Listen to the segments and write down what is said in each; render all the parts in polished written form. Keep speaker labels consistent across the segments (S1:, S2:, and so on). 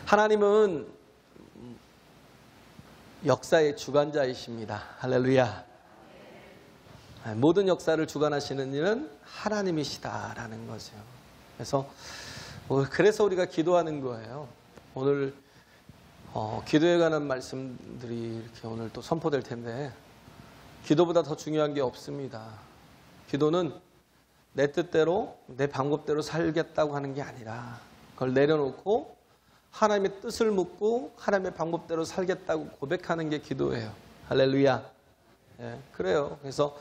S1: 하나님은 역사의 주관자이십니다. 할렐루야. 모든 역사를 주관하시는 이는 하나님이시다라는 거죠. 그래서 우리가 기도하는 거예요. 오늘 기도에 관한 말씀들이 이렇게 오늘 또 선포될 텐데, 기도보다 더 중요한 게 없습니다. 기도는 내 뜻대로 내 방법대로 살겠다고 하는 게 아니라 그걸 내려놓고 하나님의 뜻을 묻고 하나님의 방법대로 살겠다고 고백하는 게 기도예요. 할렐루야. 예, 그래요. 그래서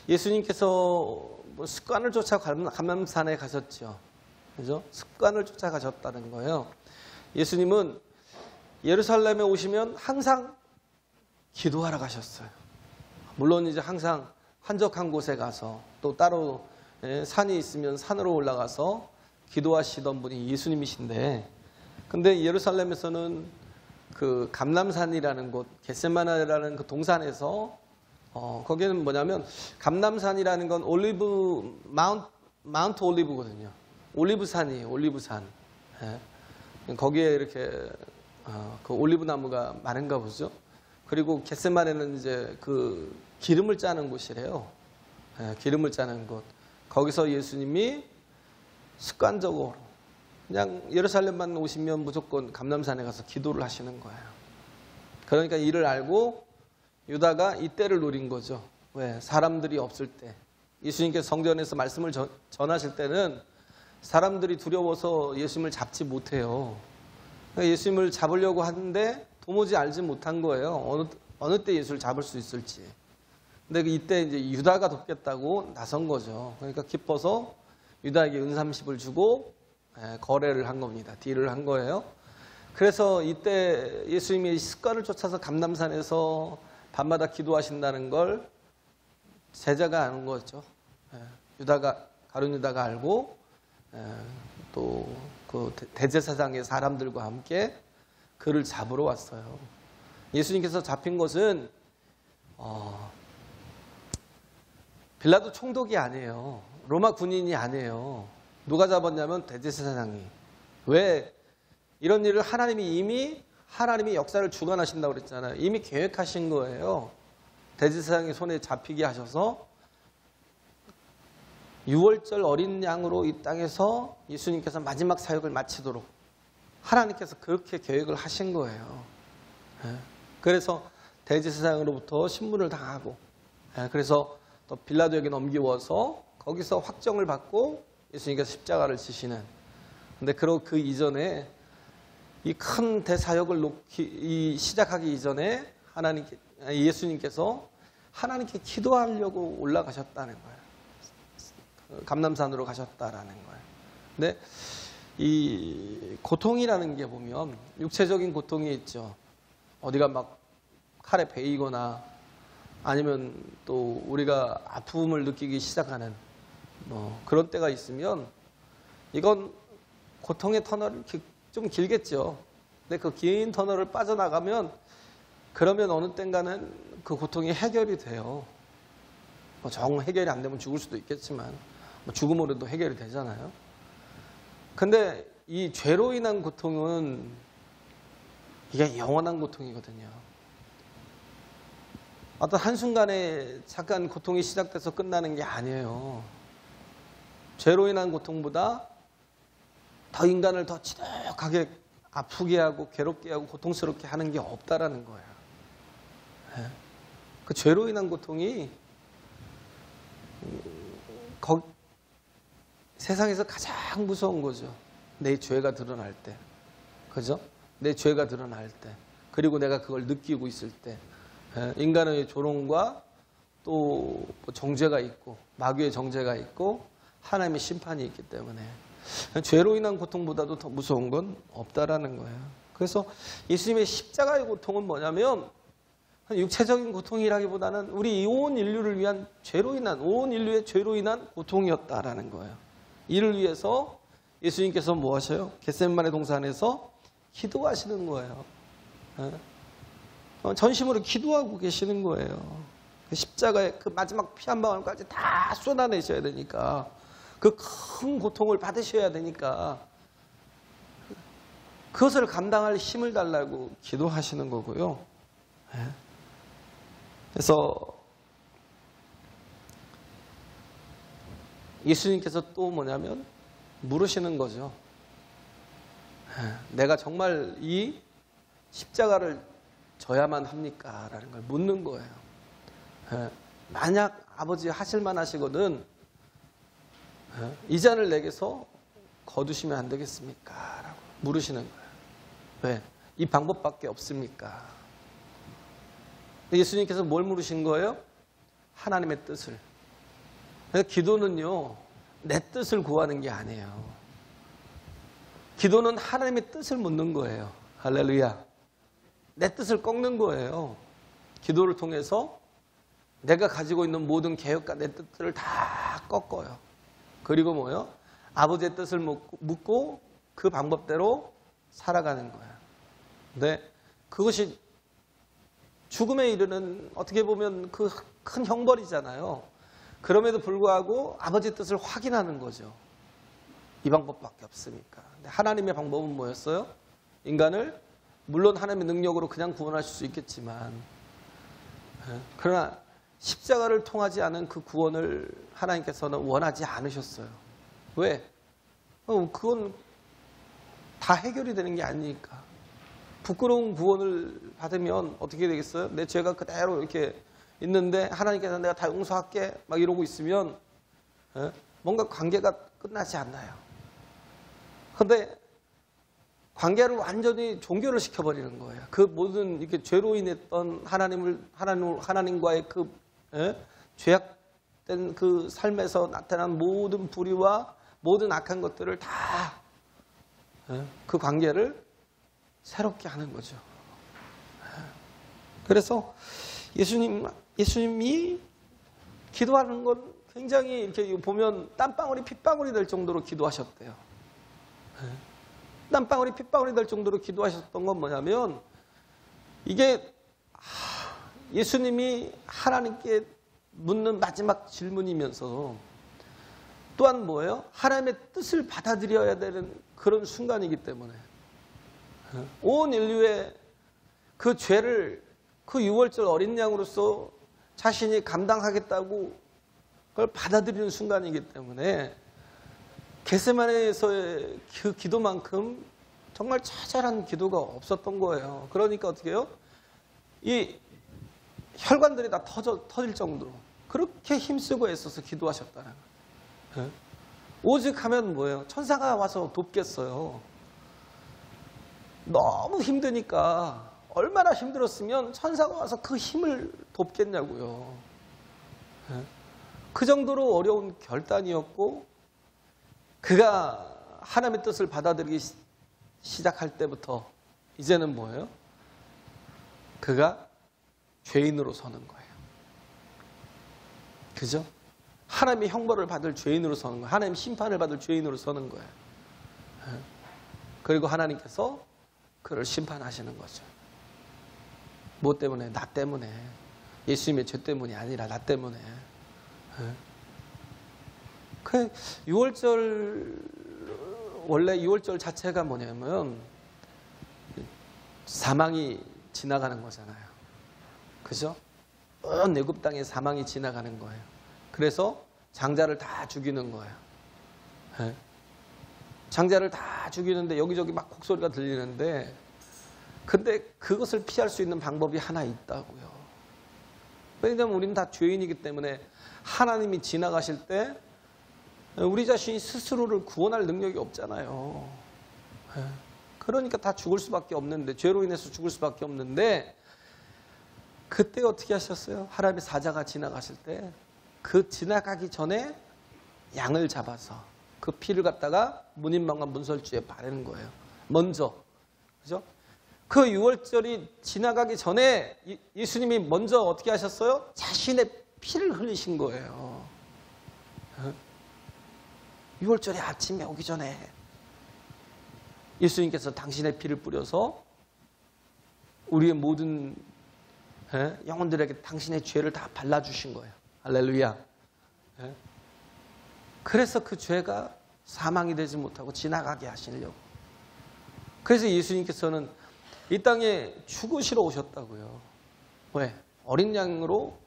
S1: 예수님께서 습관을 쫓아 감람산에 가셨죠. 그죠? 습관을 쫓아 가셨다는 거예요. 예수님은 예루살렘에 오시면 항상 기도하러 가셨어요. 물론 이제 항상 한적한 곳에 가서 또 따로 산이 있으면 산으로 올라가서 기도하시던 분이 예수님이신데, 근데 예루살렘에서는 그 감람산이라는 곳, 겟세마네라는 그 동산에서 거기는 뭐냐면, 감람산이라는 건 마운트 올리브거든요. 올리브산이에요. 올리브산. 예. 거기에 이렇게 그 올리브 나무가 많은가 보죠. 그리고 겟세마네는 이제 그 기름을 짜는 곳이래요. 예, 기름을 짜는 곳. 거기서 예수님이 습관적으로 그냥 예루살렘만 오시면 무조건 감람산에 가서 기도를 하시는 거예요. 그러니까 이를 알고 유다가 이때를 노린 거죠. 왜? 사람들이 없을 때. 예수님께서 성전에서 말씀을 전하실 때는 사람들이 두려워서 예수님을 잡지 못해요. 그러니까 예수님을 잡으려고 하는데 도무지 알지 못한 거예요. 어느 때 예수를 잡을 수 있을지. 근데 이때 이제 유다가 돕겠다고 나선 거죠. 그러니까 기뻐서 유다에게 은삼십을 주고 거래를 한 겁니다. 딜을 한 거예요. 그래서 이때 예수님이 습관을 쫓아서 감람산에서 밤마다 기도하신다는 걸 제자가 아는 거죠. 가룟 유다가 알고 또 그 대제사장의 사람들과 함께 그를 잡으러 왔어요. 예수님께서 잡힌 것은 빌라도 총독이 아니에요. 로마 군인이 아니에요. 누가 잡았냐면 대제사장이. 왜? 이런 일을 하나님이 역사를 주관하신다고 그랬잖아요. 이미 계획하신 거예요. 대제사장의 손에 잡히게 하셔서 6월절 어린 양으로 이 땅에서 예수님께서 마지막 사역을 마치도록 하나님께서 그렇게 계획을 하신 거예요. 그래서 대제사장으로부터 신문을 당하고, 그래서 또 빌라도에게 넘기워서 거기서 확정을 받고 예수님께서 십자가를 지시는. 근데 그 이전에 이 큰 대사역을 시작하기 이전에 예수님께서 하나님께 기도하려고 올라가셨다는 거예요. 감람산으로 가셨다라는 거예요. 근데 이 고통이라는 게 보면 육체적인 고통이 있죠. 어디가 막 칼에 베이거나 아니면 또 우리가 아픔을 느끼기 시작하는 그런 때가 있으면 이건 고통의 터널이 좀 길겠죠. 근데 그 긴 터널을 빠져나가면 그러면 어느 땐가는 그 고통이 해결이 돼요. 정 해결이 안 되면 죽을 수도 있겠지만 죽음으로도 해결이 되잖아요. 근데 이 죄로 인한 고통은 이게 영원한 고통이거든요. 어떤 한순간에 잠깐 고통이 시작돼서 끝나는 게 아니에요. 죄로 인한 고통보다 더 인간을 더 지독하게 아프게 하고 괴롭게 하고 고통스럽게 하는 게 없다라는 거예요. 그 죄로 인한 고통이 세상에서 가장 무서운 거죠. 내 죄가 드러날 때. 그죠? 내 죄가 드러날 때. 그리고 내가 그걸 느끼고 있을 때. 인간의 조롱과 또 정죄가 있고 마귀의 정죄가 있고 하나님의 심판이 있기 때문에 죄로 인한 고통보다도 더 무서운 건 없다라는 거예요. 그래서 예수님의 십자가의 고통은 뭐냐면 육체적인 고통이라기보다는 우리 온 인류를 위한 온 인류의 죄로 인한 고통이었다라는 거예요. 이를 위해서 예수님께서 뭐 하셔요? 겟세마네 동산에서 기도하시는 거예요. 전심으로 기도하고 계시는 거예요. 그 십자가의 그 마지막 피 한 방울까지 다 쏟아내셔야 되니까, 그 큰 고통을 받으셔야 되니까 그것을 감당할 힘을 달라고 기도하시는 거고요. 예. 그래서 예수님께서 또 뭐냐면 물으시는 거죠. 예. 내가 정말 이 십자가를 져야만 합니까? 라는 걸 묻는 거예요. 예. 만약 아버지 하실만 하시거든 이 잔을 내게서 거두시면 안 되겠습니까? 라고 물으시는 거예요. 왜? 이 방법밖에 없습니까? 예수님께서 뭘 물으신 거예요? 하나님의 뜻을. 그래서 기도는요, 내 뜻을 구하는 게 아니에요. 기도는 하나님의 뜻을 묻는 거예요. 할렐루야. 내 뜻을 꺾는 거예요. 기도를 통해서 내가 가지고 있는 모든 계획과 내 뜻들을 다 꺾어요. 그리고 뭐요? 아버지의 뜻을 묻고 그 방법대로 살아가는 거예요. 근데 그것이 죽음에 이르는 어떻게 보면 그 큰 형벌이잖아요. 그럼에도 불구하고 아버지의 뜻을 확인하는 거죠. 이 방법밖에 없으니까. 근데 하나님의 방법은 뭐였어요? 인간을 물론 하나님의 능력으로 그냥 구원하실 수 있겠지만 그러나 십자가를 통하지 않은 그 구원을 하나님께서는 원하지 않으셨어요. 왜? 그건 다 해결이 되는 게 아니니까. 부끄러운 구원을 받으면 어떻게 되겠어요? 내 죄가 그대로 이렇게 있는데 하나님께서 내가 다 용서할게 막 이러고 있으면 뭔가 관계가 끝나지 않나요? 그런데 관계를 완전히 종교를 시켜버리는 거예요. 그 모든 이렇게 죄로 인했던 하나님과의 그 죄악된 그 삶에서 나타난 모든 불의와 모든 악한 것들을 다 그 관계를 새롭게 하는 거죠. 그래서 예수님이 기도하는 건 굉장히 이렇게 보면 땀방울이 핏방울이 될 정도로 기도하셨대요. 땀방울이 핏방울이 될 정도로 기도하셨던 건 뭐냐면 이게 예수님이 하나님께 묻는 마지막 질문이면서 또한 뭐예요? 하나님의 뜻을 받아들여야 되는 그런 순간이기 때문에 온 인류의 그 죄를 그 유월절 어린 양으로서 자신이 감당하겠다고 그걸 받아들이는 순간이기 때문에 겟세마네에서의 그 기도만큼 정말 처절한 기도가 없었던 거예요. 그러니까 어떻게 해요? 이 혈관들이 다 터질 정도로 그렇게 힘쓰고 애써서 기도하셨다는 거예요. 오직 하면 뭐예요? 천사가 와서 돕겠어요. 너무 힘드니까 얼마나 힘들었으면 천사가 와서 그 힘을 돕겠냐고요. 그 정도로 어려운 결단이었고 그가 하나님의 뜻을 받아들이기 시작할 때부터 이제는 뭐예요? 그가 죄인으로 서는 거예요. 그죠? 하나님의 형벌을 받을 죄인으로 서는 거예요. 하나님 심판을 받을 죄인으로 서는 거예요. 그리고 하나님께서 그를 심판하시는 거죠. 뭐 때문에? 나 때문에. 예수님의 죄 때문이 아니라 나 때문에. 그 6월절 원래 6월절 자체가 뭐냐면 사망이 지나가는 거잖아요. 그죠? 온 애굽 땅에 사망이 지나가는 거예요. 그래서 장자를 다 죽이는 거예요. 장자를 다 죽이는데 여기저기 막 곡소리가 들리는데 근데 그것을 피할 수 있는 방법이 하나 있다고요. 왜냐하면 우리는 다 죄인이기 때문에 하나님이 지나가실 때 우리 자신이 스스로를 구원할 능력이 없잖아요. 그러니까 다 죽을 수밖에 없는데 죄로 인해서 죽을 수밖에 없는데 그때 어떻게 하셨어요? 하나님의 사자가 지나가실 때 그 지나가기 전에 양을 잡아서 그 피를 갖다가 문인방과 문설주에 바르는 거예요. 먼저. 그죠? 그 6월절이 지나가기 전에 예수님이 먼저 어떻게 하셨어요? 자신의 피를 흘리신 거예요. 6월절이 아침에 오기 전에 예수님께서 당신의 피를 뿌려서 우리의 모든 영혼들에게 당신의 죄를 다 발라주신 거예요. 할렐루야. 그래서 그 죄가 사망이 되지 못하고 지나가게 하시려고. 그래서 예수님께서는 이 땅에 죽으시러 오셨다고요. 왜? 어린 양으로,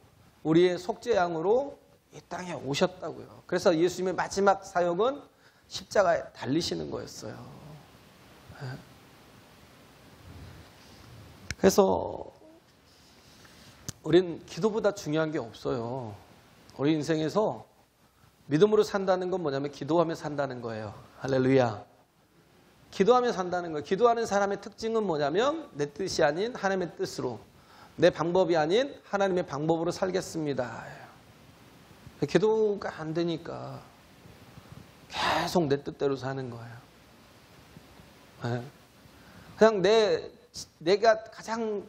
S1: 우리의 속죄 양으로 이 땅에 오셨다고요. 그래서 예수님의 마지막 사역은 십자가에 달리시는 거였어요. 그래서 우린 기도보다 중요한 게 없어요. 우리 인생에서 믿음으로 산다는 건 뭐냐면 기도하며 산다는 거예요. 할렐루야. 기도하며 산다는 거예요. 기도하는 사람의 특징은 뭐냐면 내 뜻이 아닌 하나님의 뜻으로, 내 방법이 아닌 하나님의 방법으로 살겠습니다. 기도가 안 되니까 계속 내 뜻대로 사는 거예요. 그냥 내가 가장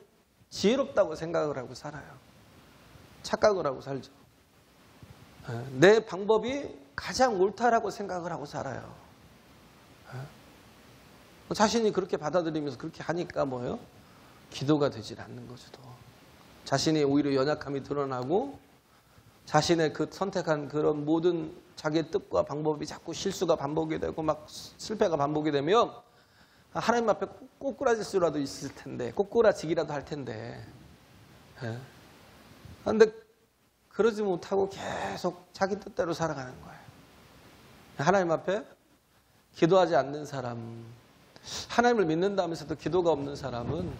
S1: 지혜롭다고 생각을 하고 살아요. 착각을 하고 살죠. 내 방법이 가장 옳다라고 생각을 하고 살아요. 자신이 그렇게 받아들이면서 그렇게 하니까 뭐예요? 기도가 되질 않는 거죠. 자신이 오히려 연약함이 드러나고 자신의 그 선택한 그런 모든 자기의 뜻과 방법이 자꾸 실수가 반복이 되고 막 실패가 반복이 되면 하나님 앞에 꼬꾸라질 수라도 있을 텐데, 꼬꾸라지기라도 할 텐데. 그런데 그러지 못하고 계속 자기 뜻대로 살아가는 거예요. 하나님 앞에 기도하지 않는 사람, 하나님을 믿는다면서도 기도가 없는 사람은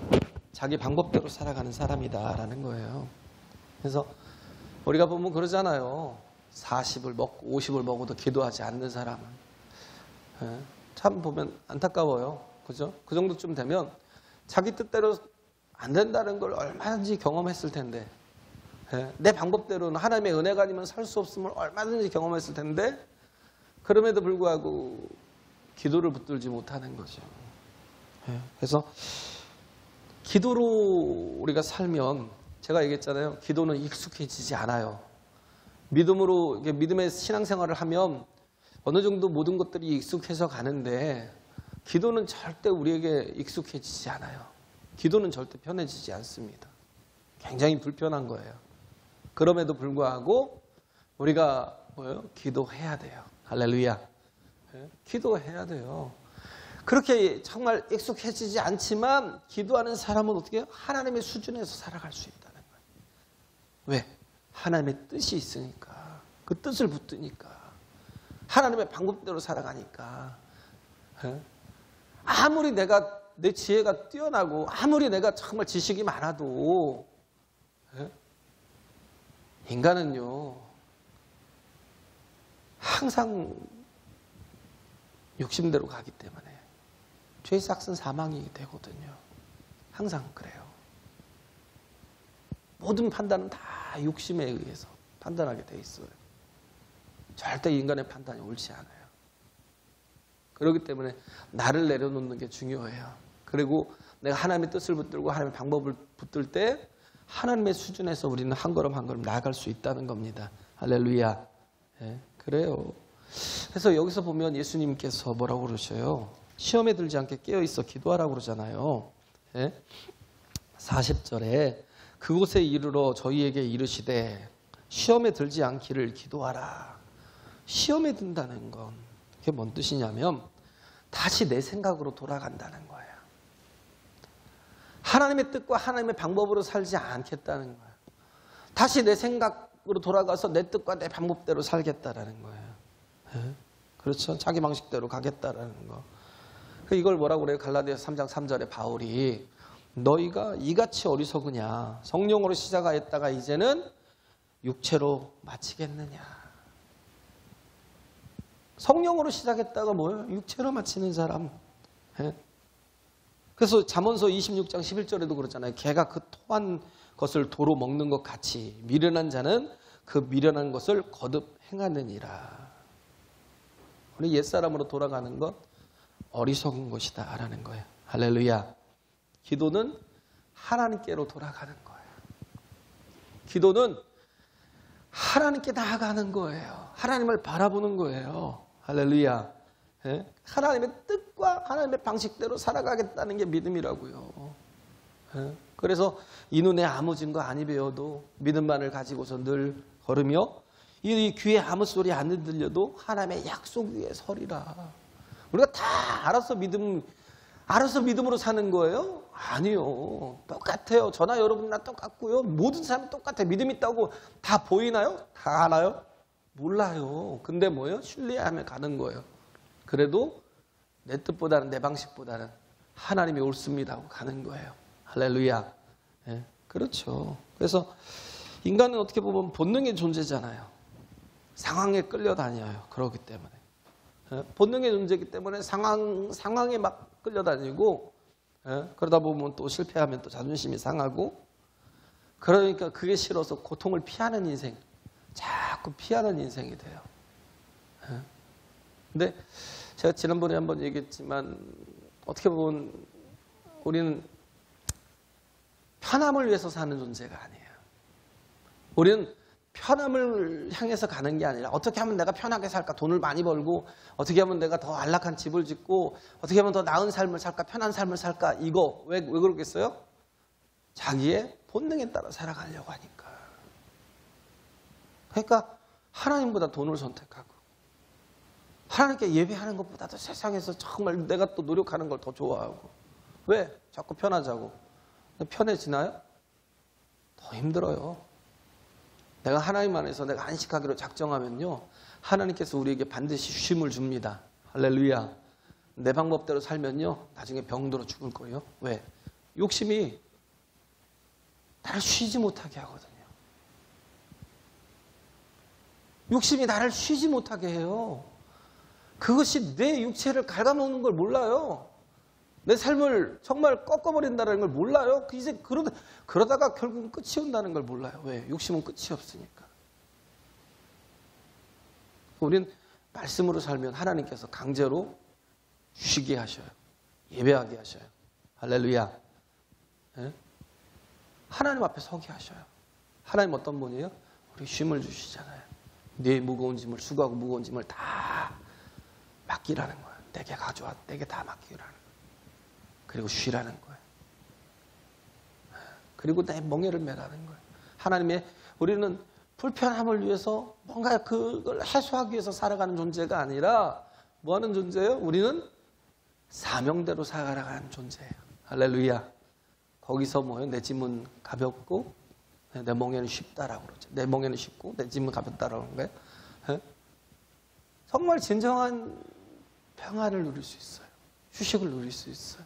S1: 자기 방법대로 살아가는 사람이다라는 거예요. 그래서 우리가 보면 그러잖아요. 40을 먹고 50을 먹어도 기도하지 않는 사람은. 참 보면 안타까워요. 그죠? 그 정도쯤 되면 자기 뜻대로 안 된다는 걸 얼마든지 경험했을 텐데, 내 방법대로는 하나님의 은혜가 아니면 살 수 없음을 얼마든지 경험했을 텐데, 그럼에도 불구하고 기도를 붙들지 못하는 거죠. 그래서 기도로 우리가 살면, 제가 얘기했잖아요. 기도는 익숙해지지 않아요. 믿음으로, 믿음의 신앙생활을 하면 어느 정도 모든 것들이 익숙해져 가는데, 기도는 절대 우리에게 익숙해지지 않아요. 기도는 절대 편해지지 않습니다. 굉장히 불편한 거예요. 그럼에도 불구하고 우리가 뭐예요? 기도해야 돼요. 할렐루야. 기도해야 돼요. 그렇게 정말 익숙해지지 않지만 기도하는 사람은 어떻게 해요? 하나님의 수준에서 살아갈 수 있다는 거예요. 왜? 하나님의 뜻이 있으니까. 그 뜻을 붙드니까. 하나님의 방법대로 살아가니까. 아무리 내 지혜가 뛰어나고 아무리 내가 정말 지식이 많아도 인간은요 항상 욕심대로 가기 때문에 죄의 삭은 사망이 되거든요. 항상 그래요. 모든 판단은 다 욕심에 의해서 판단하게 돼 있어요. 절대 인간의 판단이 옳지 않아요. 그렇기 때문에 나를 내려놓는 게 중요해요. 그리고 내가 하나님의 뜻을 붙들고 하나님의 방법을 붙들 때 하나님의 수준에서 우리는 한 걸음 한 걸음 나아갈 수 있다는 겁니다. 할렐루야. 그래요. 그래서 여기서 보면 예수님께서 뭐라고 그러셔요? 시험에 들지 않게 깨어있어 기도하라고 그러잖아요. 40절에 그곳에 이르러 저희에게 이르시되 시험에 들지 않기를 기도하라. 시험에 든다는 건 그게 뭔 뜻이냐면 다시 내 생각으로 돌아간다는 거예요. 하나님의 뜻과 하나님의 방법으로 살지 않겠다는 거예요. 다시 내 생각으로 돌아가서 내 뜻과 내 방법대로 살겠다라는 거예요. 그렇죠? 자기 방식대로 가겠다라는 거. 이걸 뭐라고 그래요? 갈라디아서 3장 3절에 바울이 너희가 이같이 어리석으냐? 성령으로 시작하였다가 이제는 육체로 마치겠느냐? 성령으로 시작했다가 뭐예요? 육체로 마치는 사람. 그래서 잠언서 26장 11절에도 그러잖아요. 개가 그 토한 것을 도로 먹는 것 같이 미련한 자는 그 미련한 것을 거듭 행하느니라. 우리 옛사람으로 돌아가는 것 어리석은 것이다 라는 거예요. 할렐루야. 기도는 하나님께로 돌아가는 거예요. 기도는 하나님께 나아가는 거예요. 하나님을 바라보는 거예요. 할렐루야. 하나님의 뜻과 하나님의 방식대로 살아가겠다는 게 믿음이라고요. 그래서 이 눈에 아무 증거 아니 배워도 믿음만을 가지고서 늘 걸으며 이 귀에 아무 소리 안 들려도 하나님의 약속 위에 서리라. 우리가 다 알아서 믿음 알아서 믿음으로 사는 거예요? 아니요. 똑같아요. 저나 여러분이나 똑같고요. 모든 사람이 똑같아요. 믿음 있다고 다 보이나요? 다 알아요? 몰라요. 근데 뭐예요? 신뢰하며 가는 거예요. 그래도 내 뜻보다는 내 방식보다는 하나님이 옳습니다 하고 가는 거예요. 할렐루야. 예, 그렇죠. 그래서 인간은 어떻게 보면 본능의 존재잖아요. 상황에 끌려다녀요. 그렇기 때문에. 예, 본능의 존재이기 때문에 상황에 막 끌려다니고, 예, 그러다 보면 또 실패하면 또 자존심이 상하고, 그러니까 그게 싫어서 고통을 피하는 인생, 자꾸 피하는 인생이 돼요. 예. 근데 제가 지난번에 한번 얘기했지만 어떻게 보면 우리는 편함을 위해서 사는 존재가 아니에요. 우리는 편함을 향해서 가는 게 아니라 어떻게 하면 내가 편하게 살까, 돈을 많이 벌고 어떻게 하면 내가 더 안락한 집을 짓고 어떻게 하면 더 나은 삶을 살까, 편한 삶을 살까, 이거 왜 그러겠어요? 자기의 본능에 따라 살아가려고 하니까. 그러니까 하나님보다 돈을 선택하고 하나님께 예배하는 것보다도 세상에서 정말 내가 또 노력하는 걸 더 좋아하고. 왜? 자꾸 편하자고. 편해지나요? 더 힘들어요. 내가 하나님 안에서 내가 안식하기로 작정하면요, 하나님께서 우리에게 반드시 쉼을 줍니다. 할렐루야. 내 방법대로 살면요, 나중에 병들어 죽을 거예요. 왜? 욕심이 나를 쉬지 못하게 하거든요. 욕심이 나를 쉬지 못하게 해요. 그것이 내 육체를 갉아먹는 걸 몰라요. 내 삶을 정말 꺾어버린다는 걸 몰라요. 이제 그러다가 결국은 끝이 온다는 걸 몰라요. 왜? 욕심은 끝이 없으니까. 우린 말씀으로 살면 하나님께서 강제로 쉬게 하셔요. 예배하게 하셔요. 할렐루야. 네? 하나님 앞에 서게 하셔요. 하나님 어떤 분이에요? 우리 쉼을 주시잖아요. 네 무거운 짐을, 수고하고 무거운 짐을 다 맡기라는 거예요. 내게 가져와, 내게 다 맡기라는 거예요. 그리고 쉬라는 거예요. 그리고 내 멍에를 매라는 거예요. 하나님의, 우리는 불편함을 위해서 뭔가 그걸 해소하기 위해서 살아가는 존재가 아니라 뭐 하는 존재예요? 우리는 사명대로 살아가는 존재예요. 할렐루야. 거기서 뭐예요? 내 짐은 가볍고 내 멍에는 쉽다라고 그러죠. 내 멍에는 쉽고 내 짐은 가볍다라고 하는 거예요. 네? 정말 진정한 평안을 누릴 수 있어요. 휴식을 누릴 수 있어요.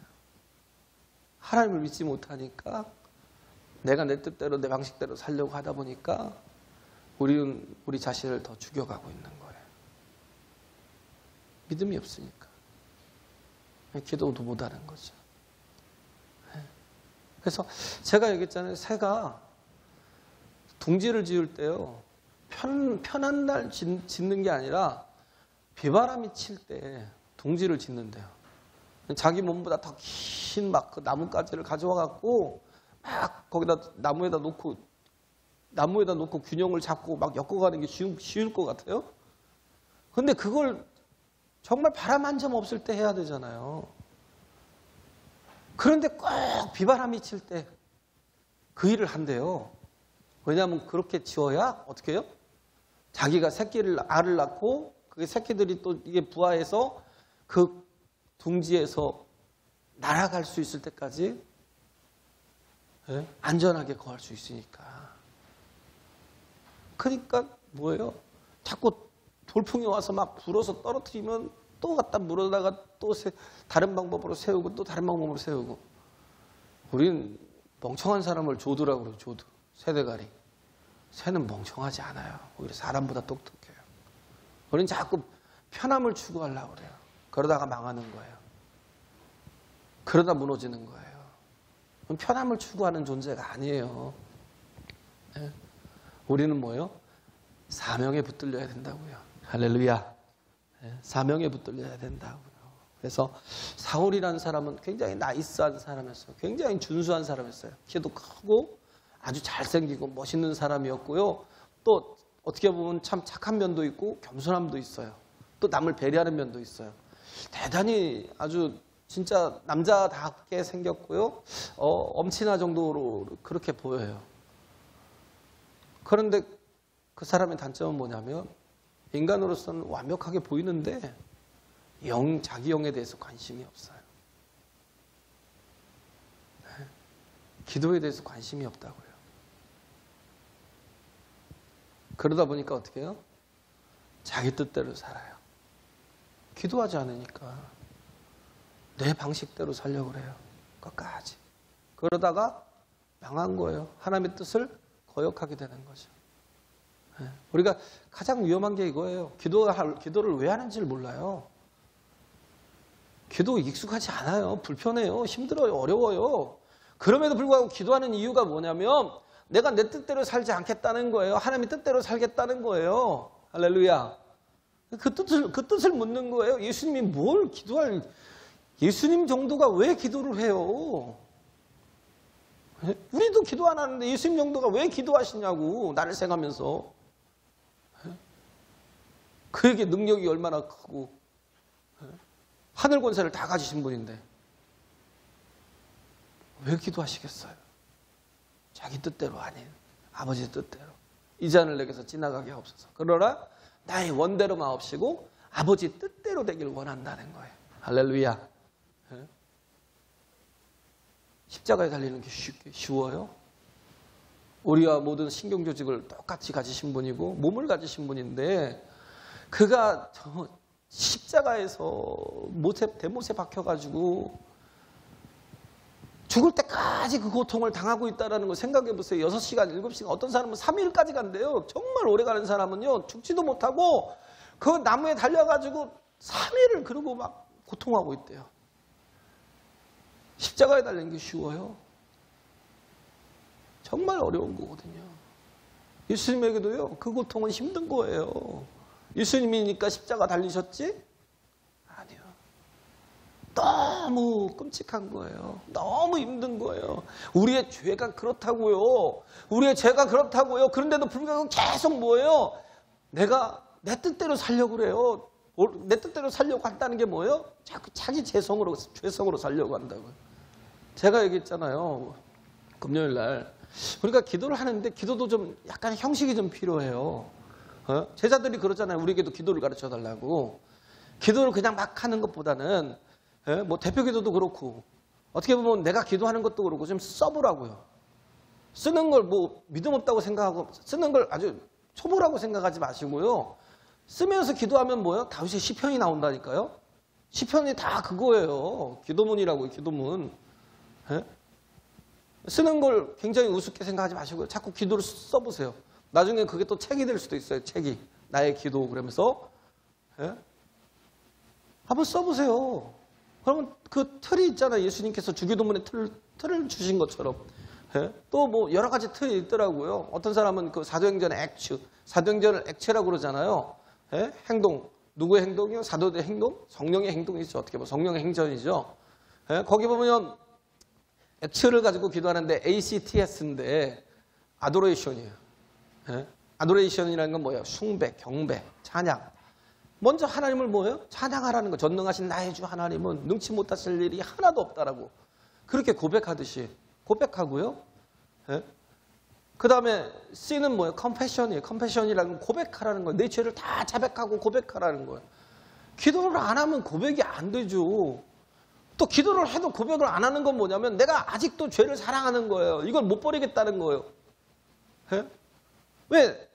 S1: 하나님을 믿지 못하니까 내가 내 뜻대로 내 방식대로 살려고 하다 보니까 우리는 우리 자신을 더 죽여가고 있는 거예요. 믿음이 없으니까. 기도도 못하는 거죠. 그래서 제가 얘기했잖아요. 새가 둥지를 지을 때요, 편한 날 짓는 게 아니라 비바람이 칠 때 둥지를 짓는데요. 자기 몸보다 더 긴 막 그 나뭇가지를 가져와 갖고 막 거기다 나무에다 놓고 균형을 잡고 막 엮어가는 게 쉬울 것 같아요. 근데 그걸 정말 바람 한 점 없을 때 해야 되잖아요. 그런데 꼭 비바람이 칠 때 그 일을 한대요. 왜냐하면 그렇게 지어야 어떻게 해요? 자기가 알을 낳고 그 새끼들이 또 이게 부화해서 그 둥지에서 날아갈 수 있을 때까지, 예? 안전하게 거할 수 있으니까. 그러니까 뭐예요? 자꾸 돌풍이 와서 막 불어서 떨어뜨리면 또 갖다 물어다가 또 다른 방법으로 세우고 또 다른 방법으로 세우고. 우린 멍청한 사람을 조두라고 그래요. 조두. 새대가리. 새는 멍청하지 않아요. 오히려 사람보다 똑똑해요. 우린 자꾸 편함을 추구하려고 그래요. 그러다가 망하는 거예요. 그러다 무너지는 거예요. 편함을 추구하는 존재가 아니에요. 네? 우리는 뭐예요? 사명에 붙들려야 된다고요. 할렐루야. 네? 사명에 붙들려야 된다고요. 그래서 사울이라는 사람은 굉장히 나이스한 사람이었어요. 굉장히 준수한 사람이었어요. 키도 크고 아주 잘생기고 멋있는 사람이었고요. 또 어떻게 보면 참 착한 면도 있고 겸손함도 있어요. 또 남을 배려하는 면도 있어요. 대단히 아주 진짜 남자답게 생겼고요. 엄친아 정도로 그렇게 보여요. 그런데 그 사람의 단점은 뭐냐면 인간으로서는 완벽하게 보이는데 자기 영에 대해서 관심이 없어요. 기도에 대해서 관심이 없다고요. 그러다 보니까 어떻게 해요? 자기 뜻대로 살아요. 기도하지 않으니까 내 방식대로 살려고 그래요. 끝까지. 그러다가 망한 거예요. 하나님의 뜻을 거역하게 되는 거죠. 우리가 가장 위험한 게 이거예요. 기도를 왜 하는지를 몰라요. 기도 익숙하지 않아요. 불편해요. 힘들어요. 어려워요. 그럼에도 불구하고 기도하는 이유가 뭐냐면 내가 내 뜻대로 살지 않겠다는 거예요. 하나님의 뜻대로 살겠다는 거예요. 할렐루야. 그 뜻을 묻는 거예요. 예수님이 뭘 기도할, 예수님 정도가 왜 기도를 해요? 우리도 기도 안 하는데 예수님 정도가 왜 기도하시냐고, 나를 생각하면서. 그에게 능력이 얼마나 크고 하늘 권세를 다 가지신 분인데 왜 기도하시겠어요? 자기 뜻대로 아닌 아버지 뜻대로. 이 잔을 내게서 지나가게 하옵소서. 그러나 나의 원대로 마옵시고 아버지 뜻대로 되길 원한다는 거예요. 할렐루야. 십자가에 달리는 게 쉬워요? 우리와 모든 신경조직을 똑같이 가지신 분이고 몸을 가지신 분인데 그가 저 십자가에서 대못에 박혀가지고 죽을 때까지 그 고통을 당하고 있다는 걸 생각해 보세요. 6시간, 7시간, 어떤 사람은 3일까지 간대요. 정말 오래 가는 사람은요, 죽지도 못하고 그 나무에 달려가지고 3일을 그러고 막 고통하고 있대요. 십자가에 달리는 게 쉬워요? 정말 어려운 거거든요. 예수님에게도요, 그 고통은 힘든 거예요. 예수님이니까 십자가 달리셨지? 아니요. 너무 끔찍한 거예요. 너무 힘든 거예요. 우리의 죄가 그렇다고요. 우리의 죄가 그렇다고요. 그런데도 불구하고 계속 뭐예요? 내가 내 뜻대로 살려고 그래요. 내 뜻대로 살려고 한다는 게 뭐예요? 자꾸 자기 죄성으로 살려고 한다고요. 제가 얘기했잖아요. 금요일 날. 우리가 기도를 하는데 기도도 좀 약간 형식이 좀 필요해요. 제자들이 그러잖아요. 우리에게도 기도를 가르쳐 달라고. 기도를 그냥 막 하는 것보다는 뭐 대표 기도도 그렇고 어떻게 보면 내가 기도하는 것도 그렇고 좀 써보라고요. 쓰는 걸 뭐 믿음 없다고 생각하고 쓰는 걸 아주 초보라고 생각하지 마시고요. 쓰면서 기도하면 뭐예요? 다윗의 시편이 나온다니까요. 시편이 다 그거예요. 기도문이라고요. 기도문. 쓰는 걸 굉장히 우습게 생각하지 마시고요. 자꾸 기도를 써보세요. 나중에 그게 또 책이 될 수도 있어요. 책이. 나의 기도 그러면서. 한번 써보세요. 그러면 그 틀이 있잖아요. 예수님께서 주기도문의 틀을 주신 것처럼. 또 뭐 여러 가지 틀이 있더라고요. 어떤 사람은 그 사도행전의 액추, 사도행전을 액체라고 그러잖아요. 행동. 누구의 행동이요? 사도들의 행동? 성령의 행동이죠. 어떻게 보면 성령의 행전이죠. 거기 보면 액츠를 가지고 기도하는데 ACTS인데 아도레이션이에요. 아도레이션이라는 건 뭐예요? 숭배, 경배, 찬양. 먼저 하나님을 뭐예요? 찬양하라는 거. 전능하신 나의 주 하나님은 능치 못하실 일이 하나도 없다라고. 그렇게 고백하듯이 고백하고요. 그 다음에 C는 뭐예요? 컴패션이에요. 컴패션이라는 건 고백하라는 거예요. 내 죄를 다 자백하고 고백하라는 거예요. 기도를 안 하면 고백이 안 되죠. 또 기도를 해도 고백을 안 하는 건 뭐냐면 내가 아직도 죄를 사랑하는 거예요. 이걸 못 버리겠다는 거예요. 왜?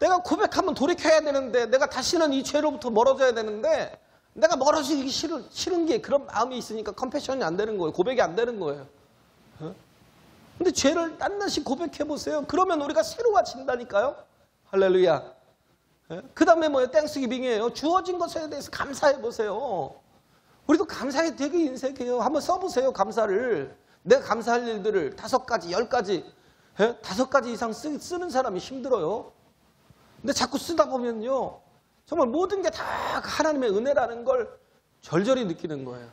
S1: 내가 고백하면 돌이켜야 되는데 내가 다시는 이 죄로부터 멀어져야 되는데 내가 멀어지기 싫은 게 그런 마음이 있으니까 컴패션이 안 되는 거예요. 고백이 안 되는 거예요. 근데 죄를 낱낱이 고백해 보세요. 그러면 우리가 새로워진다니까요. 할렐루야. 그 다음에 뭐예요? 땡스기빙이에요. 주어진 것에 대해서 감사해 보세요. 우리도 감사에 되게 인색해요. 한번 써보세요. 감사를. 내가 감사할 일들을 5가지, 10가지, 5가지 이상 쓰는 사람이 힘들어요. 근데 자꾸 쓰다 보면요. 정말 모든 게 다 하나님의 은혜라는 걸 절절히 느끼는 거예요.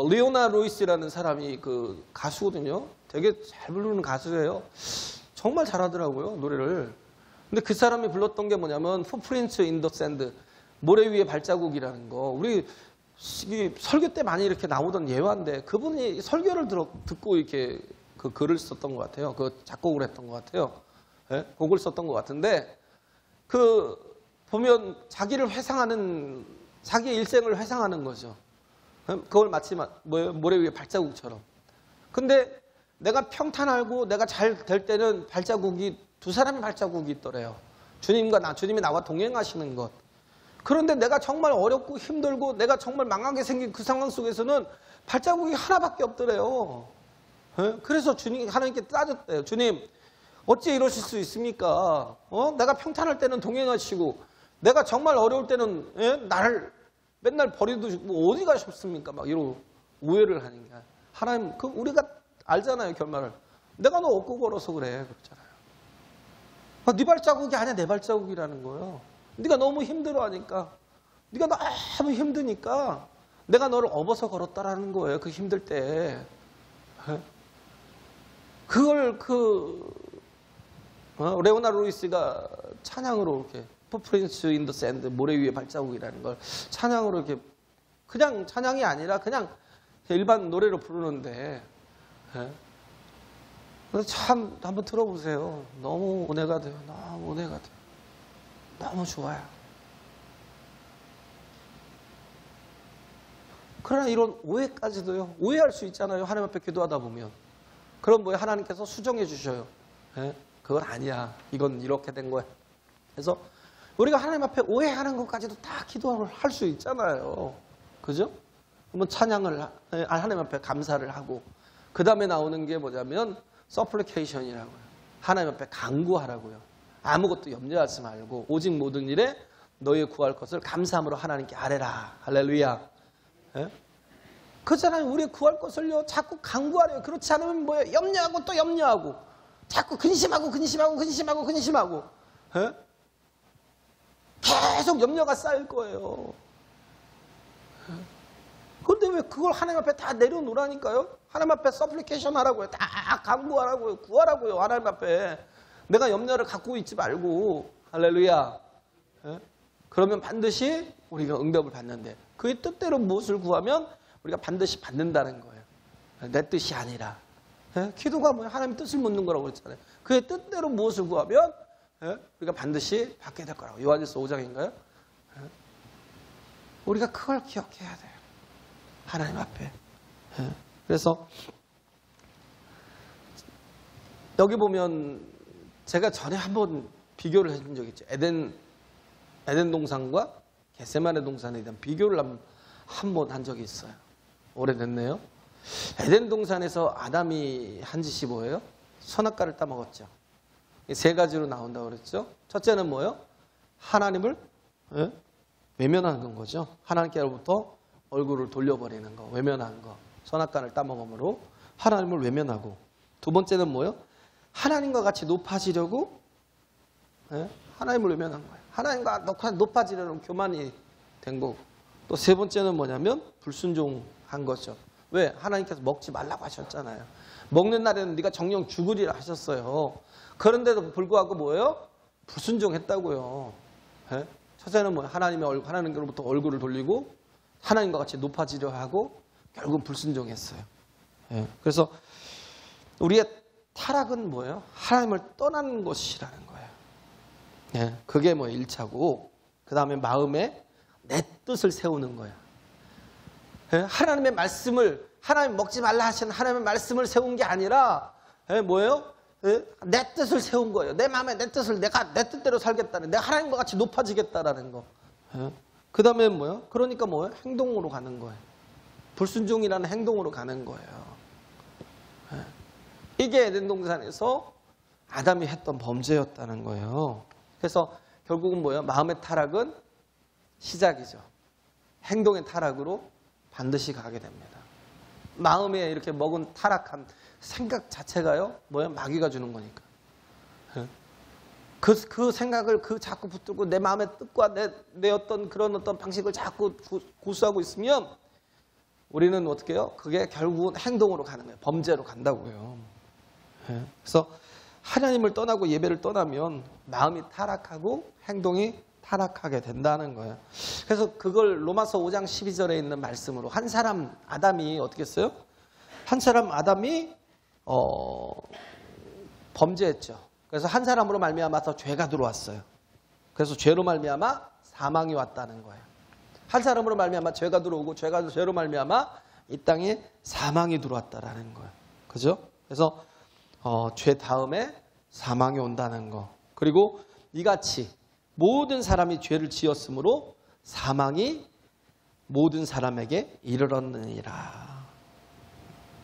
S1: 리오나 루이스라는 사람이 그 가수거든요. 되게 잘 부르는 가수예요. 정말 잘하더라고요. 노래를. 근데 그 사람이 불렀던 게 뭐냐면 Footprints in the Sand. 모래 위에 발자국이라는 거. 우리 설교 때 많이 이렇게 나오던 예화인데 그분이 설교를 듣고 이렇게 그 글을 썼던 것 같아요. 그 작곡을 했던 것 같아요. 곡을 썼던 것 같은데 그 보면 자기를 회상하는 자기의 일생을 회상하는 거죠. 그걸 마치 뭐예요? 모래 위에 발자국처럼. 근데 내가 평탄하고 내가 잘 될 때는 발자국이 두 사람의 발자국이 있더래요. 주님이 나와 동행하시는 것. 그런데 내가 정말 어렵고 힘들고 내가 정말 망하게 생긴 그 상황 속에서는 발자국이 하나밖에 없더래요. 그래서 하나님께 따졌대요. 주님, 어찌 이러실 수 있습니까? 내가 평탄할 때는 동행하시고 내가 정말 어려울 때는 나를 맨날 버리고 어디 가셨습니까? 막 이러고 오해를 하는 게 하나님, 우리가 알잖아요, 결말을. 내가 너 얻고 걸어서 그래, 그렇잖아요. 네 발자국이 아니야, 내 발자국이라는 거예요. 네가 너무 힘들어하니까, 네가 너무 힘드니까 내가 너를 업어서 걸었다라는 거예요. 그 힘들 때. 그걸 레오나르도 루이스가 찬양으로 이렇게 풋프린츠 인 더 샌드, 모래 위의 발자국이라는 걸 찬양으로 이렇게, 그냥 찬양이 아니라 그냥 일반 노래로 부르는데, 참 한번 들어보세요. 너무 은혜가 돼요. 너무 은혜가 돼요. 너무 좋아요. 그러나 이런 오해까지도요. 오해할 수 있잖아요. 하나님 앞에 기도하다 보면. 그럼 뭐예요? 하나님께서 수정해 주셔요. 그건 아니야. 이건 이렇게 된 거야. 그래서 우리가 하나님 앞에 오해하는 것까지도 다 기도를 할 수 있잖아요. 그죠? 한번 찬양을 하나님 앞에 감사를 하고, 그 다음에 나오는 게 뭐냐면 supplication이라고요. 하나님 앞에 간구하라고요. 아무것도 염려하지 말고 오직 모든 일에 너희 구할 것을 감사함으로 하나님께 아뢰라. 할렐루야. 그렇잖아요. 우리 구할 것을요 자꾸 간구하래요. 그렇지 않으면 뭐예요? 염려하고 또 염려하고 자꾸 근심하고 계속 염려가 쌓일 거예요. 그런데 왜 그걸 하나님 앞에 다 내려놓으라니까요? 하나님 앞에 서플리케이션 하라고요. 다 간구하라고요. 구하라고요. 하나님 앞에. 내가 염려를 갖고 있지 말고. 할렐루야. 그러면 반드시 우리가 응답을 받는데, 그의 뜻대로 무엇을 구하면 우리가 반드시 받는다는 거예요. 내 뜻이 아니라. 기도가 뭐예요? 하나님 뜻을 묻는 거라고 그랬잖아요. 그의 뜻대로 무엇을 구하면 우리가 반드시 받게 될 거라고. 요한일서 5장인가요? 우리가 그걸 기억해야 돼요. 하나님 앞에. 그래서 여기 보면 제가 전에 한번 비교를 해준 적이 있죠. 에덴 동산과 겟세마네 동산에 대한 비교를 한번 한 적이 있어요. 오래됐네요. 에덴 동산에서 아담이 한 짓이 뭐예요? 선악과를 따먹었죠. 세 가지로 나온다고 그랬죠. 첫째는 뭐예요? 하나님을 외면하는 거죠. 하나님께로부터 얼굴을 돌려버리는 거, 외면한 거. 선악과를 따먹음으로 하나님을 외면하고, 두 번째는 뭐예요? 하나님과 같이 높아지려고 하나님을 외면한 거예요. 하나님과 높아지려는 교만이 된 거고, 또 세 번째는 뭐냐면 불순종한 거죠. 왜? 하나님께서 먹지 말라고 하셨잖아요. 먹는 날에는 네가 정령 죽으리라 하셨어요. 그런데도 불구하고 뭐예요? 불순종했다고요. 첫째는 뭐예요? 하나님께로부터 얼굴을 돌리고 하나님과 같이 높아지려 하고 결국 불순종했어요. 그래서 우리의 타락은 뭐예요? 하나님을 떠나는 것이라는 거예요. 그게 뭐 1차고, 그 다음에 마음에 내 뜻을 세우는 거예요. 하나님의 말씀을, 하나님 먹지 말라 하신 하나님의 말씀을 세운 게 아니라 뭐예요? 내 뜻을 세운 거예요. 내 마음에 내 뜻을, 내가 내 뜻대로 살겠다는, 내가 하나님과 같이 높아지겠다라는 거. 그 다음에 뭐예요? 그러니까 뭐예요? 행동으로 가는 거예요. 불순종이라는 행동으로 가는 거예요. 이게 에덴 동산에서 아담이 했던 범죄였다는 거예요. 그래서 결국은 뭐예요? 마음의 타락은 시작이죠. 행동의 타락으로 반드시 가게 됩니다. 마음에 이렇게 먹은 타락한 생각 자체가요, 뭐예요? 마귀가 주는 거니까. 그 생각을 자꾸 붙들고 내 마음의 뜻과 내 어떤 그런 어떤 방식을 자꾸 고수하고 있으면 우리는 어떻게 해요? 그게 결국은 행동으로 가는 거예요. 범죄로 간다고요. 그래서 하나님을 떠나고 예배를 떠나면 마음이 타락하고 행동이 타락하게 된다는 거예요. 그래서 그걸 로마서 5장 12절에 있는 말씀으로 한 사람 아담이 어떻게 했어요? 한 사람 아담이 범죄했죠. 그래서 한 사람으로 말미암아서 죄가 들어왔어요. 그래서 죄로 말미암아 사망이 왔다는 거예요. 한 사람으로 말미암아 죄가 들어오고 죄로 말미암아 이 땅에 사망이 들어왔다라는 거예요. 그죠? 그래서 죄 다음에 사망이 온다는 거. 그리고 이같이 모든 사람이 죄를 지었으므로 사망이 모든 사람에게 이르렀느니라.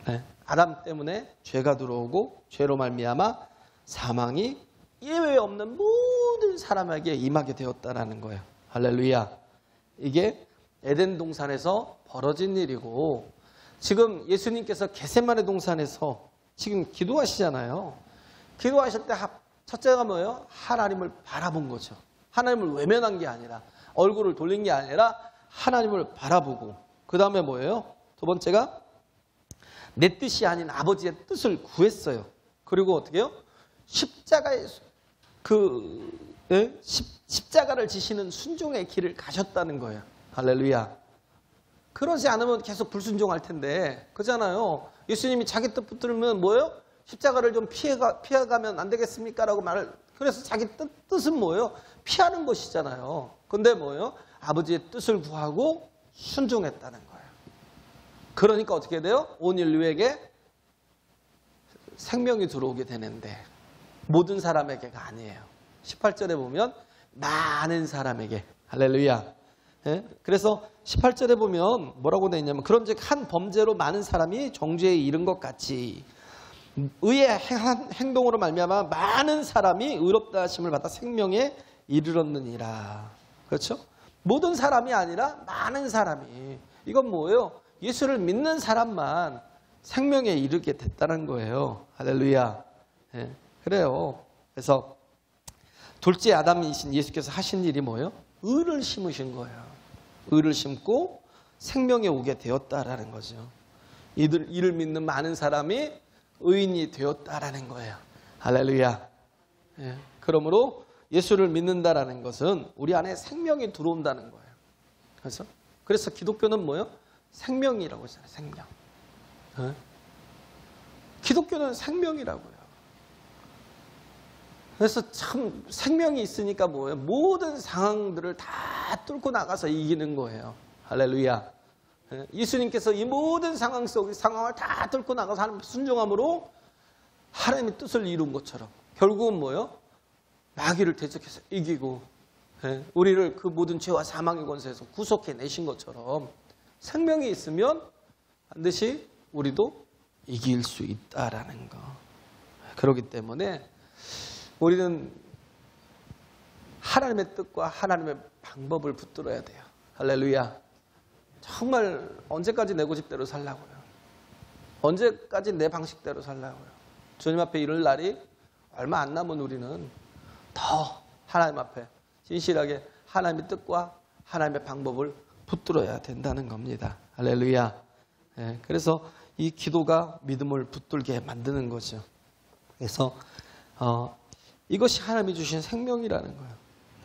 S1: 네. 아담 때문에 죄가 들어오고 죄로 말미암아 사망이 예외 없는 모든 사람에게 임하게 되었다라는 거예요. 할렐루야. 이게 에덴 동산에서 벌어진 일이고, 지금 예수님께서 겟세마네 동산에서 지금 기도하시잖아요. 기도하실 때 첫째가 뭐예요? 하나님을 바라본 거죠. 하나님을 외면한 게 아니라, 얼굴을 돌린 게 아니라 하나님을 바라보고, 그 다음에 뭐예요? 두 번째가 내 뜻이 아닌 아버지의 뜻을 구했어요. 그리고 어떻게 해요? 십자가의 십자가를 지시는 순종의 길을 가셨다는 거예요. 할렐루야. 그러지 않으면 계속 불순종할 텐데, 그렇잖아요. 예수님이 자기 뜻 붙들면 뭐예요? 십자가를 좀 피해가면 안 되겠습니까? 라고 말을, 그래서 자기 뜻은 뭐예요? 피하는 것이잖아요. 근데 뭐예요? 아버지의 뜻을 구하고 순종했다는 거예요. 그러니까 어떻게 돼요? 온 인류에게 생명이 들어오게 되는데, 모든 사람에게가 아니에요. 18절에 보면 많은 사람에게. 할렐루야. 예? 그래서 18절에 보면 뭐라고 되어 있냐면, 그런즉 한 범죄로 많은 사람이 정죄에 이른 것 같이 의의 행동으로 말미암아 많은 사람이 의롭다 하심을 받아 생명에 이르렀느니라. 그렇죠? 모든 사람이 아니라 많은 사람이. 이건 뭐예요? 예수를 믿는 사람만 생명에 이르게 됐다는 거예요. 할렐루야. 예, 그래요. 그래서 둘째 아담이신 예수께서 하신 일이 뭐예요? 의를 심으신 거예요. 의를 심고 생명에 오게 되었다라는 거죠. 이를 믿는 많은 사람이 의인이 되었다라는 거예요. 할렐루야. 예, 그러므로 예수를 믿는다라는 것은 우리 안에 생명이 들어온다는 거예요. 그래서 기독교는 뭐예요? 생명이라고 하잖아요. 생명. 예? 기독교는 생명이라고요. 그래서 참 생명이 있으니까 뭐예요? 모든 상황들을 다 뚫고 나가서 이기는 거예요. 할렐루야. 예? 예수님께서 이 모든 상황 속의 상황을 다 뚫고 나가서 하나님 순종함으로 하나님의 뜻을 이룬 것처럼 결국은 뭐예요? 마귀를 대적해서 이기고, 예? 우리를 그 모든 죄와 사망의 권세에서 구속해내신 것처럼 생명이 있으면 반드시 우리도 이길 수 있다라는 거. 그렇기 때문에 우리는 하나님의 뜻과 하나님의 방법을 붙들어야 돼요. 할렐루야. 정말 언제까지 내 고집대로 살라고요? 언제까지 내 방식대로 살라고요? 주님 앞에 이를 날이 얼마 안 남은 우리는 더 하나님 앞에 진실하게 하나님의 뜻과 하나님의 방법을 붙들어야 된다는 겁니다. 할렐루야. 예, 그래서 이 기도가 믿음을 붙들게 만드는 거죠. 그래서 이것이 하나님이 주신 생명이라는 거예요.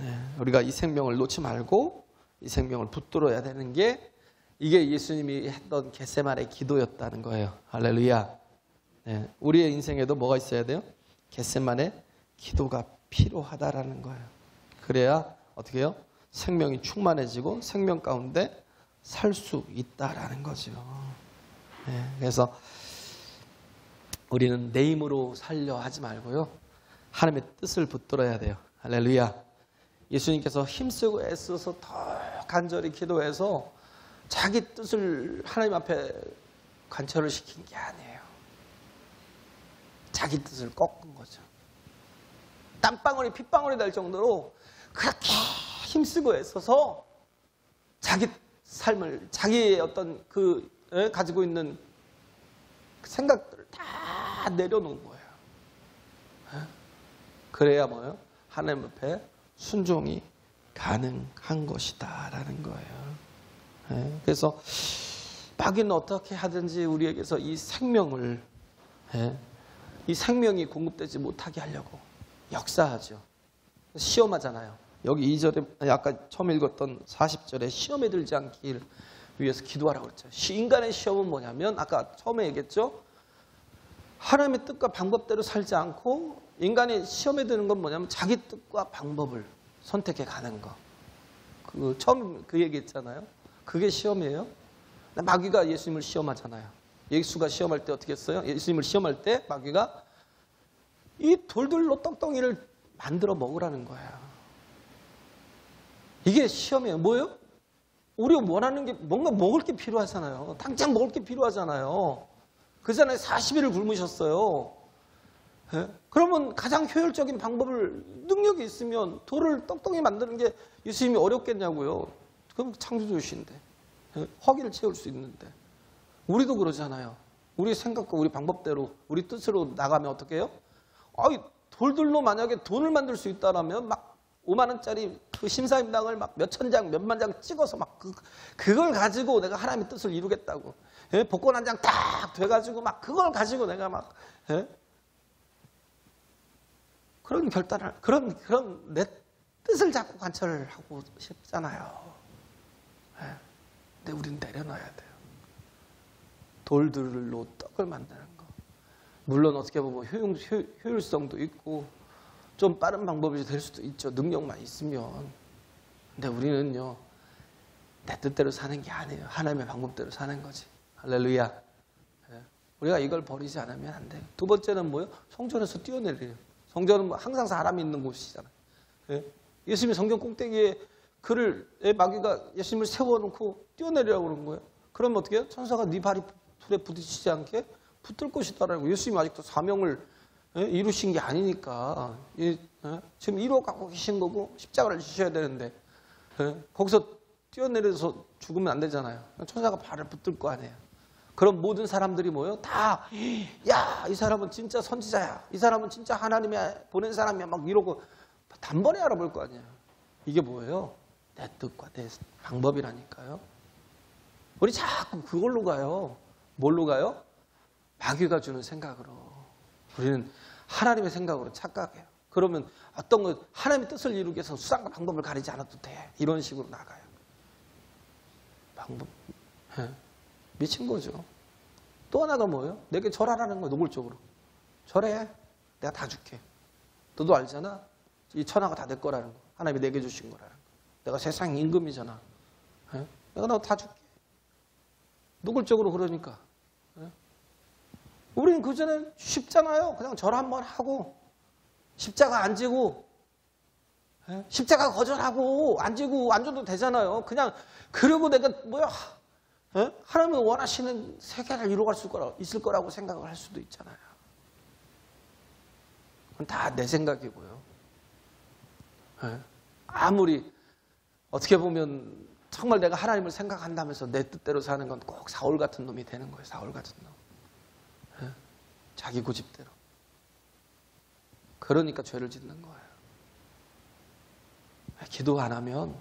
S1: 예, 우리가 이 생명을 놓지 말고 이 생명을 붙들어야 되는 게, 이게 예수님이 했던 겟세마네 기도였다는 거예요. 할렐루야. 예, 우리의 인생에도 뭐가 있어야 돼요? 겟세마네 기도가 필요하다라는 거예요. 그래야 어떻게 해요? 생명이 충만해지고 생명 가운데 살 수 있다라는 거죠. 예, 그래서 우리는 내 힘으로 살려 하지 말고요, 하나님의 뜻을 붙들어야 돼요. 할렐루야. 예수님께서 힘쓰고 애써서 더 간절히 기도해서 자기 뜻을 하나님 앞에 관철을 시킨 게 아니에요. 자기 뜻을 꺾은 거죠. 땀방울이 핏방울이 될 정도로 그렇게 힘쓰고 애써서 자기 삶을, 자기의 어떤 가지고 있는 생각들을 다 내려놓은 거예요. 그래야 뭐예요? 하나님 앞에 순종이 가능한 것이다라는 거예요. 그래서 마귀는 어떻게 하든지 우리에게서 이 생명을, 이 생명이 공급되지 못하게 하려고 역사하죠. 시험하잖아요. 여기 2절에 아까 처음 읽었던 40절에 시험에 들지 않기를 위해서 기도하라고 그랬죠. 인간의 시험은 뭐냐면 아까 처음에 얘기했죠. 하나님의 뜻과 방법대로 살지 않고 인간이 시험에 드는 건 뭐냐면 자기 뜻과 방법을 선택해 가는 거. 처음 그 얘기했잖아요. 그게 시험이에요. 마귀가 예수님을 시험하잖아요. 예수가 시험할 때 어떻게 했어요? 예수님을 시험할 때 마귀가 이 돌들로 떡덩이를 만들어 먹으라는 거야. 이게 시험이에요. 뭐예요? 우리가 원하는 게 뭔가 먹을 게 필요하잖아요. 당장 먹을 게 필요하잖아요. 그 전에 40일을 굶으셨어요. 예? 그러면 가장 효율적인 방법을 능력이 있으면 돌을 떡덩이 만드는 게 예수님이 어렵겠냐고요. 그럼 창조주신데 허기를 채울 수 있는데 우리도 그러잖아요. 우리 생각과 우리 방법대로 우리 뜻으로 나가면 어떻게 해요? 돌들로 만약에 돈을 만들 수 있다라면 막 5만 원짜리 그 심사임당을 막 몇천 장, 몇만 장 찍어서 막 그걸 가지고 내가 하나님의 뜻을 이루겠다고. 예? 복권 한 장 딱 돼가지고 막 그걸 가지고 내가 막 예? 그런 결단을 그런 내 뜻을 자꾸 관철을 하고 싶잖아요. 예? 근데 우리는 내려놔야 돼요. 돌들로 떡을 만드는 거. 물론 어떻게 보면 효율성도 있고 좀 빠른 방법이 될 수도 있죠. 능력만 있으면. 근데 우리는요. 내 뜻대로 사는 게 아니에요. 하나님의 방법대로 사는 거지. 할렐루야. 예. 우리가 이걸 버리지 않으면 안 돼요. 두 번째는 뭐예요? 성전에서 뛰어내려요. 성전은 항상 사람이 있는 곳이잖아요. 예. 예수님이 성전 꼭대기에 마귀가 예수님을 세워놓고 뛰어내리라고 그러는 거예요. 그러면 어떻게 해요? 천사가 네 발이 불에 부딪히지 않게 붙들 것이다라고. 예수님이 아직도 사명을 이루신 게 아니니까 지금 이루어가고 계신 거고 십자가를 지셔야 되는데 거기서 뛰어내려서 죽으면 안 되잖아요. 천사가 발을 붙들 거 아니에요. 그럼 모든 사람들이 뭐예요? 다 야, 이 사람은 진짜 선지자야. 이 사람은 진짜 하나님이 보낸 사람이야. 막 이러고 단번에 알아볼 거 아니에요. 이게 뭐예요? 내 뜻과 내 방법이라니까요. 우리 자꾸 그걸로 가요. 뭘로 가요? 마귀가 주는 생각으로. 우리는 하나님의 생각으로 착각해요. 그러면 어떤 거 하나님의 뜻을 이루기 위해서 수단과 방법을 가리지 않아도 돼. 이런 식으로 나가요. 방법. 미친 거죠. 또 하나가 뭐예요? 내게 절하라는 거예요. 노골적으로. 절해. 내가 다 줄게. 너도 알잖아. 이 천하가 다 내 거라는 거. 하나님이 내게 주신 거라는 거. 내가 세상 임금이잖아. 내가 너 다 줄게. 노골적으로 그러니까. 우리는 그전에 쉽잖아요. 그냥 절 한번 하고 십자가 안 지고 십자가 거절하고 안 지고 안 줘도 되잖아요. 그냥 그러고 내가 뭐야 하나님이 원하시는 세계를 이루어갈 수 있을 거라고 생각을 할 수도 있잖아요. 그건 다 내 생각이고요. 아무리 어떻게 보면 정말 내가 하나님을 생각한다면서 내 뜻대로 사는 건 꼭 사울 같은 놈이 되는 거예요. 사울 같은 놈. 자기 고집대로. 그러니까 죄를 짓는 거예요. 기도 안 하면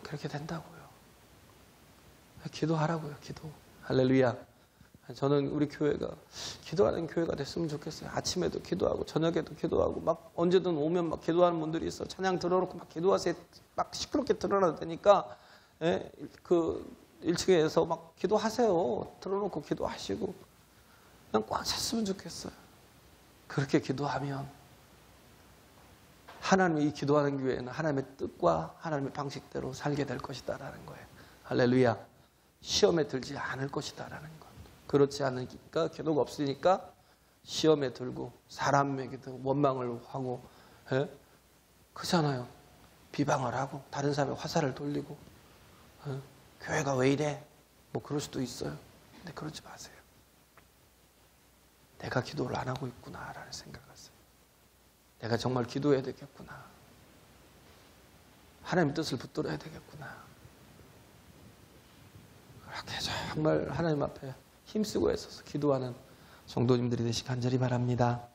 S1: 그렇게 된다고요. 기도하라고요. 기도. 할렐루야. 저는 우리 교회가 기도하는 교회가 됐으면 좋겠어요. 아침에도 기도하고 저녁에도 기도하고 막 언제든 오면 막 기도하는 분들이 있어. 찬양 들어놓고 막 기도하세요. 막 시끄럽게 들어놔도 되니까 그 1층에서 막 기도하세요. 들어놓고 기도하시고 그냥 꽉 찼으면 좋겠어요. 그렇게 기도하면 하나님이 이 기도하는 교회는 하나님의 뜻과 하나님의 방식대로 살게 될 것이다라는 거예요. 할렐루야. 시험에 들지 않을 것이다라는 것. 그렇지 않으니까 기도가 없으니까 시험에 들고 사람에게도 원망을 하고 그렇잖아요. 비방을 하고 다른 사람의 화살을 돌리고 교회가 왜 이래? 뭐 그럴 수도 있어요. 근데 그러지 마세요. 내가 기도를 안 하고 있구나라는 생각하세요. 내가 정말 기도해야 되겠구나. 하나님의 뜻을 붙들어야 되겠구나. 그렇게 정말 하나님 앞에 힘쓰고 애써서 기도하는 성도님들이 되시기 간절히 바랍니다.